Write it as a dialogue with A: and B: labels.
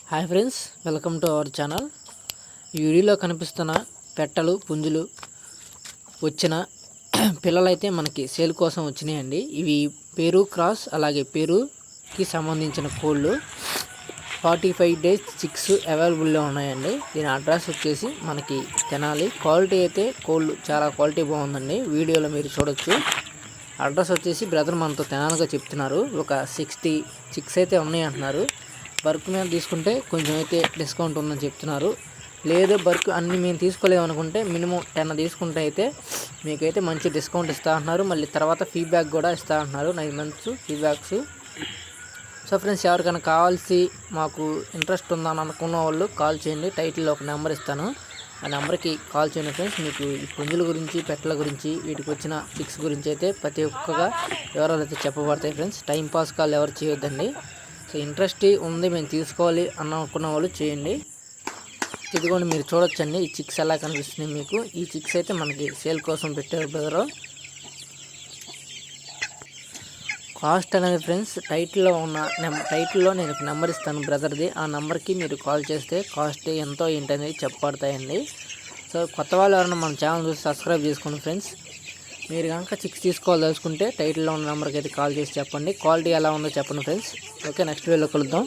A: Hi friends, welcome to our channel. ఈ వీడియోలో కనిపిస్తున్న పెట్టలు పుంజులు వచ్చిన పిల్లలైతే మనకి సేల్ కోసం వచ్చినాయండి. ఇవి పెరు క్రాస్, అలాగే పెరుకి సంబంధించిన కోళ్ళు. 45 days చిక్స్ అవైలబుల్లో ఉన్నాయండి. దీని అడ్రస్ వచ్చేసి మనకి తెనాలి. క్వాలిటీ అయితే కోళ్ళు చాలా క్వాలిటీ బాగుందండి. వీడియోలో మీరు చూడొచ్చు. అడ్రస్ వచ్చేసి బ్రదర్ మనతో తెనాలిగా చెప్తున్నారు. ఒక 60 చిక్స్ అయితే ఉన్నాయి అంటున్నారు. బర్క్ మీద తీసుకుంటే కొంచెం అయితే డిస్కౌంట్ ఉందని చెప్తున్నారు. లేదు బర్క్ అన్నీ మేము తీసుకోలేమనుకుంటే మినిమం 10 తీసుకుంటే అయితే మీకైతే మంచి డిస్కౌంట్ ఇస్తా అంటున్నారు. మళ్ళీ తర్వాత ఫీడ్బ్యాక్ కూడా ఇస్తా అంటున్నారు, 9 months ఫీడ్బ్యాక్స్. సో ఫ్రెండ్స్, ఎవరికైనా కావాల్సి మాకు ఇంట్రెస్ట్ ఉందని అనుకున్న వాళ్ళు కాల్ చేయండి. టైటిల్లో ఒక నెంబర్ ఇస్తాను, ఆ నెంబర్కి కాల్ చేయండి ఫ్రెండ్స్. మీకు ఈ పుంజుల గురించి, పెట్టల గురించి, వీటికి వచ్చిన చిక్స్ గురించి అయితే ప్రతి ఒక్కగా వివరాలు అయితే చెప్పబడతాయి ఫ్రెండ్స్. టైంపాస్ కాల్ ఎవరు చేయొద్దండి. సో ఇంట్రెస్ట్ ఉంది మేము తీసుకోవాలి అనుకున్న వాళ్ళు చేయండి. ఇదిగోండి మీరు చూడొచ్చండి ఈ చిక్స్ ఎలా కనిపిస్తున్నాయి మీకు. ఈ చిక్స్ అయితే మనకి సేల్ కోసం పెట్టారు బ్రదరు. కాస్ట్ అనేది ఫ్రెండ్స్ టైటిల్లో నేను ఒక నెంబర్ ఇస్తాను బ్రదర్ది. ఆ నెంబర్కి మీరు కాల్ చేస్తే కాస్ట్ ఎంతో ఏంటనేది చెప్పబడతాయండి. సో కొత్త వాళ్ళు ఎవరైనా మన ఛానల్ చూసి సబ్స్క్రైబ్ చేసుకోండి ఫ్రెండ్స్. మీరు కనుక చిక్స్ తీసుకోవాలనుకుంటే టైటిల్లో ఉన్న నెంబర్కి అయితే కాల్ చేసి చెప్పండి. క్వాలిటీ ఎలా ఉందో చెప్పండి ఫ్రెండ్స్. ఓకే, నెక్స్ట్ వీడియోలో కలుద్దాం.